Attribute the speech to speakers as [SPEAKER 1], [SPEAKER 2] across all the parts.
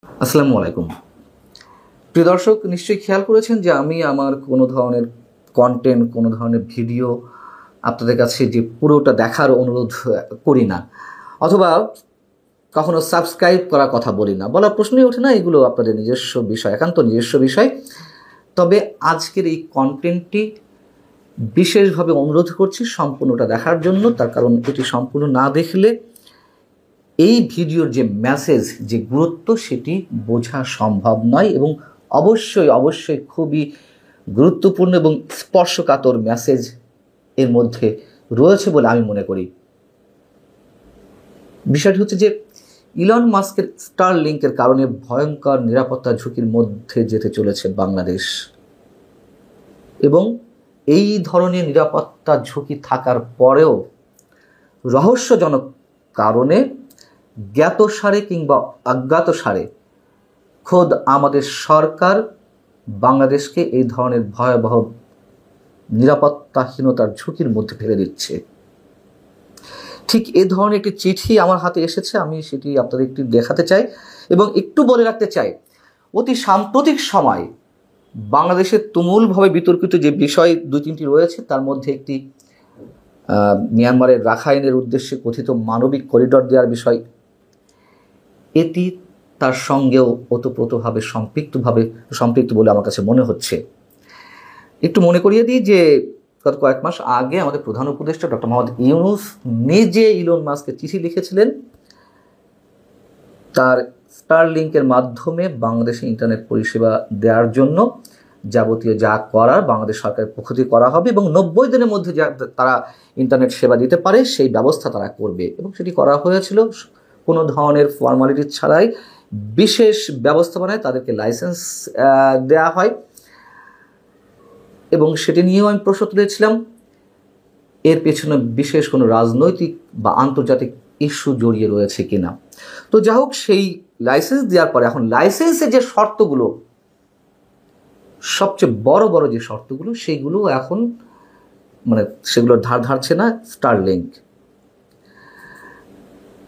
[SPEAKER 1] আসসালামু আলাইকুম। প্রিয় দর্শক, নিশ্চয়ই খেয়াল করেছেন যে আমি আমার কোনো ধরনের কন্টেন্ট, কোনো ধরনের ভিডিও আপনাদের কাছে যে পুরোটা দেখার অনুরোধ করি না, অথবা কখনো সাবস্ক্রাইব করার কথা বলি না, বলার প্রশ্নই ওঠে না। এগুলো আপনাদের নিজস্ব বিষয়, একান্ত নিজস্ব বিষয়। তবে আজকের এই কন্টেন্টটি বিশেষভাবে অনুরোধ করছি সম্পূর্ণটা দেখার জন্য। তার কারণ এটি সম্পূর্ণ না দেখলে এই ভিডিওর যে মেসেজ, যে গুরুত্ব, সেটি বোঝা সম্ভব নয় এবং অবশ্যই খুবই গুরুত্বপূর্ণ এবং স্পর্শকাতর মেসেজ এর মধ্যে রয়েছে বলে আমি মনে করি। বিষয়টি হচ্ছে যে ইলন মাস্কের স্টারলিংকের কারণে ভয়ঙ্কর নিরাপত্তা ঝুঁকির মধ্যে যেতে চলেছে বাংলাদেশ, এবং এই ধরনের নিরাপত্তা ঝুঁকি থাকার পরেও রহস্যজনক কারণে জ্ঞাতসারে কিংবা অজ্ঞাতসারে খোদ আমাদের সরকার বাংলাদেশকে এই ধরনের ভয়াবহ নিরাপত্তাহীনতার ঝুঁকির মধ্যে ফেলে দিচ্ছে। ঠিক এ ধরনের একটি চিঠি আমার হাতে এসেছে, আমি সেটি আপনাদের একটু দেখাতে চাই এবং একটু বলে রাখতে চাই, অতি সাম্প্রতিক সময় বাংলাদেশের তুমুলভাবে বিতর্কিত যে বিষয় দুই তিনটি রয়েছে, তার মধ্যে একটি মিয়ানমারের রাখাইনের উদ্দেশ্যে কথিত মানবিক করিডর দেওয়ার বিষয়। এটি তার সঙ্গেও ওতপ্রোতভাবে সম্পৃক্ত বলে আমার কাছে মনে হচ্ছে। একটু মনে করিয়ে দিই যে গত কয়েক মাস আগে আমাদের প্রধান উপদেষ্টা ডক্টর মোহাম্মদ ইউনূস নিজে ইলন মাস্ককে চিঠি লিখেছিলেন তার স্টারলিংকের মাধ্যমে বাংলাদেশে ইন্টারনেট পরিষেবা দেওয়ার জন্য যাবতীয় যা করার বাংলাদেশ সরকারের পক্ষ থেকে করা হবে এবং 90 দিনের মধ্যে যা তারা ইন্টারনেট সেবা দিতে পারে সেই ব্যবস্থা তারা করবে, এবং সেটি করা হয়েছিল কোনো ধরনের ফর্মালিটি ছাড়াই। বিশেষ ব্যবস্থাপনায় তাদেরকে লাইসেন্স দেওয়া হয় এবং সেটি নিয়েও আমি প্রশ্ন তুলেছিলাম এর পেছনে বিশেষ কোনো রাজনৈতিক বা আন্তর্জাতিক ইস্যু জড়িয়ে রয়েছে কিনা। তো যাই হোক, সেই লাইসেন্স দেওয়ার পরে এখন লাইসেন্সের যে শর্তগুলো, সবচেয়ে বড় যে শর্তগুলো, সেইগুলো এখন সেগুলোর ধার ধারছে না স্টারলিংক।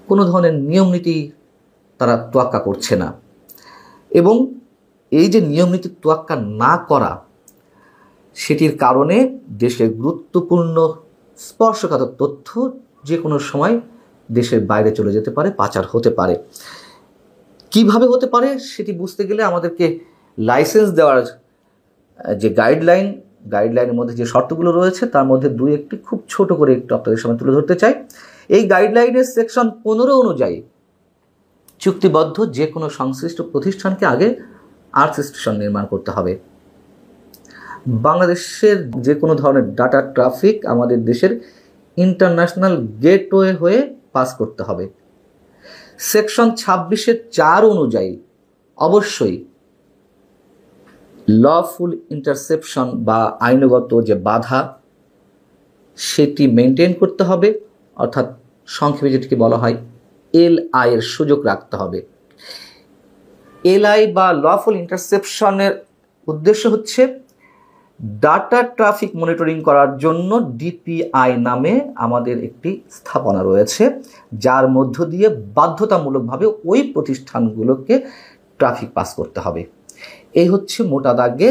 [SPEAKER 1] কোনো ধরনের নিয়ম নীতি তারা তোয়াক্কা করছে না, এবং এই যে নিয়ম নীতি তোয়াক্কা না করা, সেটির কারণে দেশের গুরুত্বপূর্ণ স্পর্শকাতর তথ্য যে কোনো সময় দেশের বাইরে চলে যেতে পারে, পাচার হতে পারে। কিভাবে হতে পারে সেটি বুঝতে গেলে আমাদেরকে লাইসেন্স দেওয়ার যে গাইডলাইনের মধ্যে যে শর্তগুলো রয়েছে তার মধ্যে দুই একটি খুব ছোট করে একটু আপনাদের সামনে তুলে ধরতে চাই। এই গাইডলাইনের সেকশন 15 অনুযায়ী চুক্তিবদ্ধ যে কোনো সংশ্লিষ্ট প্রতিষ্ঠানকে আগে আর্থ স্টেশন নির্মাণ করতে হবে। বাংলাদেশের যে কোনো ধরনের ডাটা ট্রাফিক আমাদের দেশের ইন্টারন্যাশনাল গেটওয়ে হয়ে পাস করতে হবে। সেকশন 26(4) অনুযায়ী অবশ্যই লফুল ইন্টারসেপশন বা আইনগত যে বাধা সেটি মেনটেন করতে হবে, অর্থাৎ সংক্ষেপে যেটিকে বলা হয় LI এর সুযোগ রাখতে হবে। LI বা লফুল ইন্টারসেপশনের উদ্দেশ্য হচ্ছে ডাটা ট্রাফিক মনিটরিং করার জন্য DPI নামে আমাদের একটি স্থাপনা রয়েছে, যার মধ্য দিয়ে বাধ্যতামূলকভাবে ওই প্রতিষ্ঠানগুলোকে ট্রাফিক পাস করতে হবে। এই হচ্ছে মোটা দাগে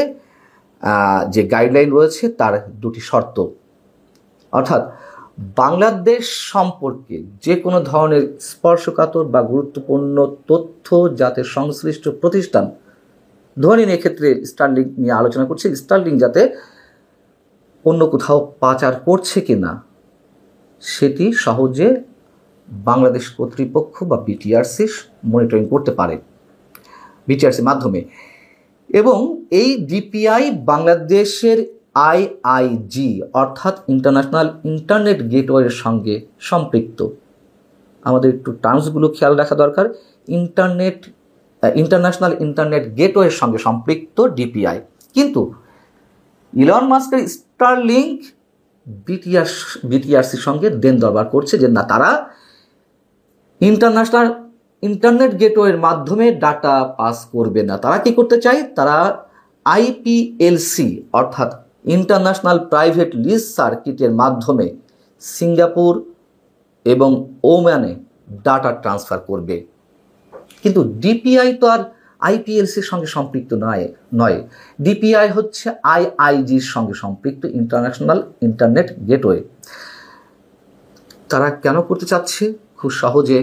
[SPEAKER 1] যে গাইডলাইন রয়েছে তার দুটি শর্ত। অর্থাৎ বাংলাদেশ সম্পর্কে যে কোনো ধরনের স্পর্শকাতর বা গুরুত্বপূর্ণ তথ্য যাতে সংশ্লিষ্ট প্রতিষ্ঠান, ধরে নিন এক্ষেত্রে স্টারলিংক নিয়ে আলোচনা করছি, স্টারলিংক যাতে অন্য কোথাও পাচার করছে কিনা সেটি সহজে বাংলাদেশ কর্তৃপক্ষ বা BTRC মনিটরিং করতে পারে BTRC মাধ্যমে। এবং এই DPI বাংলাদেশের IIG অর্থাৎ ইন্টারন্যাশনাল ইন্টারনেট গেটওয়ের সঙ্গে সম্পৃক্ত। আমাদের একটু টার্মসগুলো খেয়াল রাখা দরকার। ইন্টারন্যাশনাল ইন্টারনেট গেটওয়ের সঙ্গে সম্পৃক্ত DPI, কিন্তু ইলন মাস্কের স্টারলিংক BTRCর সঙ্গে দেন দরবার করছে যে না, তারা ইন্টারন্যাশনাল ইন্টারনেট গেটওয়ের মাধ্যমে ডাটা পাস করবে না। তারা কি করতে চায়? তারা IPLC অর্থাৎ ইন্টারন্যাশনাল প্রাইভেট লিজ সার্কিটের মাধ্যমে সিঙ্গাপুর এবং ওমানে ডাটা ট্রান্সফার করবে। কিন্তু ডিপিআই তো আর আইপিএলসির সঙ্গে সম্পৃক্ত নয়। ডিপিআই হচ্ছে আইআইজির সঙ্গে সম্পৃক্ত, ইন্টারন্যাশনাল ইন্টারনেট গেটওয়ে। তারা কেন করতে চাচ্ছে? খুব সহজে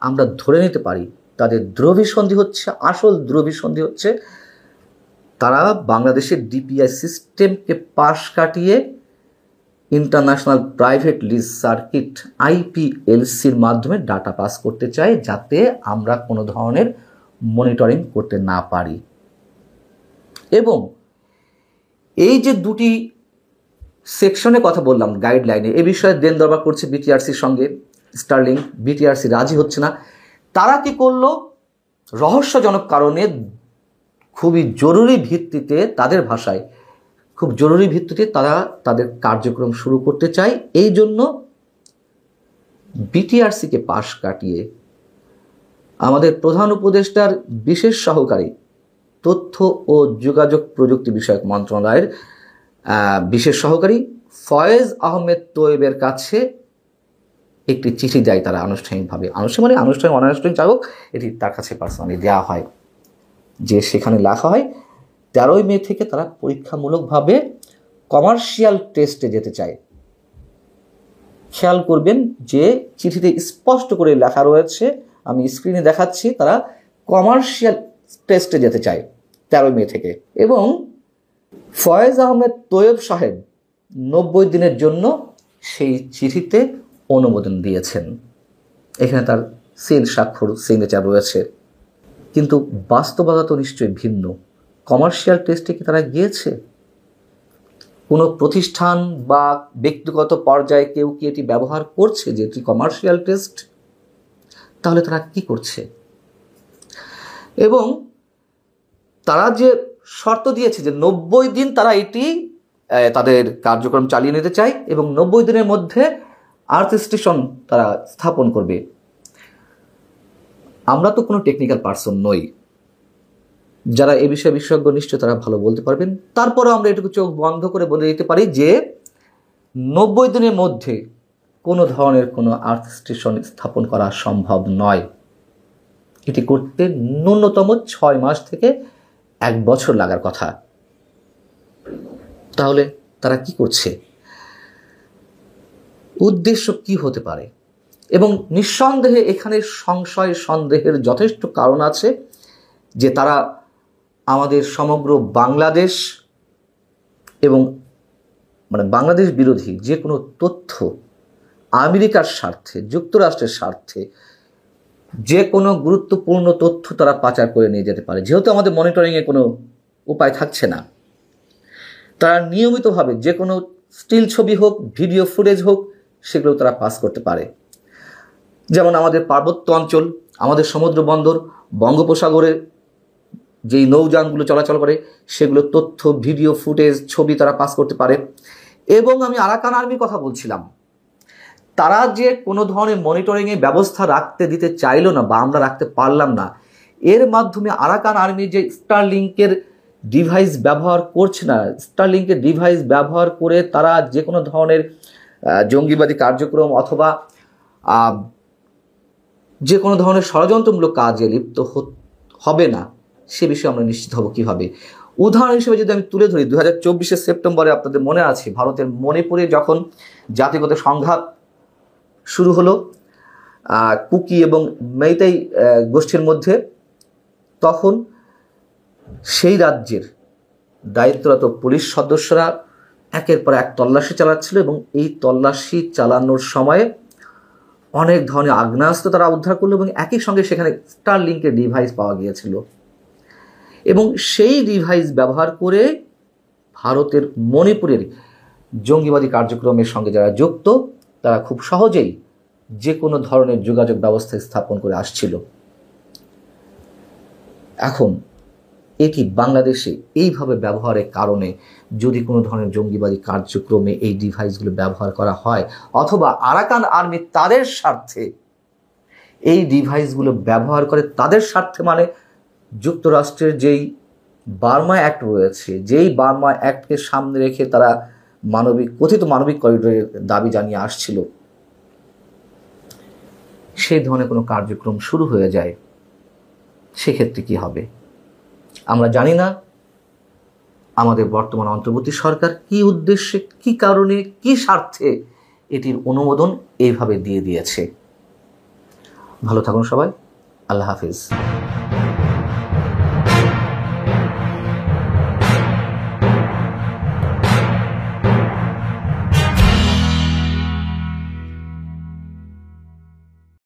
[SPEAKER 1] আমরা ধরে নিতে পারি তাদের দ্রবিসন্ধি হচ্ছে, আসল দ্রবিসন্ধি হচ্ছে তারা বাংলাদেশের ডিপিআই সিস্টেমকে পাশ কাটিয়ে ইন্টারন্যাশনাল প্রাইভেট লিজ সার্কিট আইপিএলসির মাধ্যমে ডাটা পাস করতে চায়, যাতে আমরা কোনো ধরনের মনিটরিং করতে না পারি। এবং এই যে দুটি সেকশনে কথা বললাম গাইডলাইনে, এ বিষয়ে দেন দরবার করছে বিটিআরসির সঙ্গে স্টারলিংক। বিটিআরসি রাজি হচ্ছে না। তারা কি করলো? রহস্যজনক কারণে খুবই জরুরি ভিত্তিতে, তাদের ভাষায় খুব জরুরি ভিত্তিতে তারা তাদের কার্যক্রম শুরু করতে চায়। এই জন্য বিটিআরসিকে পাশ কাটিয়ে আমাদের প্রধান উপদেষ্টার বিশেষ সহকারী তথ্য ও যোগাযোগ প্রযুক্তি বিষয়ক মন্ত্রণালয়ের বিশেষ সহকারী ফয়েজ আহমেদ তোয়েবের কাছে একটি চিঠি দেয় তারা আনুষ্ঠানিকভাবে। আনুষ্ঠানিক অনানুষ্ঠানিক যাই হোক, এটি তার কাছে পার্সোনালি দেওয়া হয়, যে সেখানে লেখা হয় 13 মে থেকে তারা পরীক্ষামূলকভাবে কমার্শিয়াল টেস্টে যেতে চায়। খেয়াল করবেন যে চিঠিতে স্পষ্ট করে লেখা রয়েছে, আমি স্ক্রিনে দেখাচ্ছি, তারা কমার্শিয়াল টেস্টে যেতে চায় 13 মে থেকে। এবং ফয়েজ আহমেদ তোয়েব সাহেব 90 দিনের জন্য সেই চিঠিতে অনুমোদন দিয়েছেন। এখানে তার সিল স্বাক্ষর সিগনেচার রয়েছে। কিন্তু বাস্তবতা তো নিশ্চয়ই ভিন্ন। কমার্শিয়াল টেস্টে কি তারা গিয়েছে? কোনো প্রতিষ্ঠান বা ব্যক্তিগত পর্যায়ে কেউ কি এটি ব্যবহার করছে যে এটি কমার্শিয়াল টেস্ট? তাহলে তারা কি করছে? এবং তারা যে শর্ত দিয়েছে যে 90 দিন তারা এটি তাদের কার্যক্রম চালিয়ে নিতে চায় এবং 90 দিনের মধ্যে আর্থ স্টেশন তারা স্থাপন করবে। আমরা তো কোনো টেকনিক্যাল পার্সন নই, যারা এ বিষয়ে বিশেষজ্ঞ নিশ্চয় তারা ভালো বলতে পারবেন। তারপরেও আমরা এটুকু চোখ বন্ধ করে বলে দিতে পারি যে 90 দিনের মধ্যে কোনো ধরনের কোনো আর্থ স্টেশন স্থাপন করা সম্ভব নয়। এটি করতে ন্যূনতম 6 মাস থেকে 1 বছর লাগার কথা। তাহলে তারা কি করছে? উদ্দেশ্য কি হতে পারে? এবং নিঃসন্দেহে এখানে সংশয় সন্দেহের যথেষ্ট কারণ আছে যে তারা আমাদের সমগ্র বাংলাদেশ এবং বাংলাদেশ বিরোধী যে কোনো তথ্য আমেরিকার স্বার্থে, যুক্তরাষ্ট্রের স্বার্থে যে কোনো গুরুত্বপূর্ণ তথ্য তারা পাচার করে নিয়ে যেতে পারে। যেহেতু আমাদের মনিটরিংয়ে কোনো উপায় থাকছে না, তারা নিয়মিতভাবে যে কোনো স্টিল ছবি হোক, ভিডিও ফুটেজ হোক, সেগুলো তারা পাস করতে পারে। যেমন আমাদের পার্বত্য অঞ্চল, আমাদের সমুদ্র বন্দর, বঙ্গোপসাগরে যেই নৌযানগুলো চলাচল করে সেগুলো তথ্য, ভিডিও ফুটেজ, ছবি তারা পাস করতে পারে। এবং আমি আরাকান আর্মির কথা বলছিলাম, তারা যে কোনো ধরনের মনিটরিংয়ের ব্যবস্থা রাখতে দিতে চাইলো না বা আমরা রাখতে পারলাম না, এর মাধ্যমে আরাকান আর্মি যে স্টারলিংকের ডিভাইস ব্যবহার করছে না, স্টারলিংকের ডিভাইস ব্যবহার করে তারা যে কোনো ধরনের জঙ্গিবাদী কার্যক্রম অথবা যে কোনো ধরনের ষড়যন্ত্রমূলক কাজে লিপ্ত হবে না, সে বিষয়ে আমরা নিশ্চিত হব কীভাবে। উদাহরণ হিসেবে যদি আমি তুলে ধরি, 2024 সেপ্টেম্বরে আপনাদের মনে আছে ভারতের মণিপুরে যখন জাতিগত সংঘাত শুরু হলো কুকি এবং মেইতেই গোষ্ঠীর মধ্যে, তখন সেই রাজ্যের দায়িত্বরত পুলিশ সদস্যরা একের পর এক তল্লাশি চালাচ্ছিল এবং এই তল্লাশি চালানোর সময়ে অনেক ধরনের আগ্নেয়াস্ত্র তারা উদ্ধার করলো এবং একই সঙ্গে সেখানে স্টারলিংকের ডিভাইস পাওয়া গিয়েছিল। এবং সেই ডিভাইস ব্যবহার করে ভারতের মণিপুরের জঙ্গিবাদী কার্যক্রমের সঙ্গে যারা যুক্ত তারা খুব সহজেই যে কোনো ধরনের যোগাযোগ ব্যবস্থা স্থাপন করে আসছিল। এখন এটি বাংলাদেশে এইভাবে ব্যবহারের কারণে যদি কোনো ধরনের জঙ্গিবাদী কার্যক্রমে এই ডিভাইসগুলো ব্যবহার করা হয় অথবা আরাকান আর্মি তাদের স্বার্থে এই ডিভাইসগুলো ব্যবহার করে, তাদের স্বার্থে মানে যুক্তরাষ্ট্রের যেই বার্মা অ্যাক্ট রয়েছে, যেই বার্মা অ্যাক্টকে সামনে রেখে তারা কথিত মানবিক করিডোরের দাবি জানিয়ে আসছিল, সেই ধরনের কোনো কার্যক্রম শুরু হয়ে যায়, সেক্ষেত্রে কি হবে? আমরা জানি না আমাদের বর্তমান অন্তর্বর্তী সরকার কি উদ্দেশ্যে, কি কারণে, কি স্বার্থে এটির অনুমোদন এইভাবে দিয়ে দিয়েছে। ভালো থাকুন সবাই। আল্লাহ হাফিজ।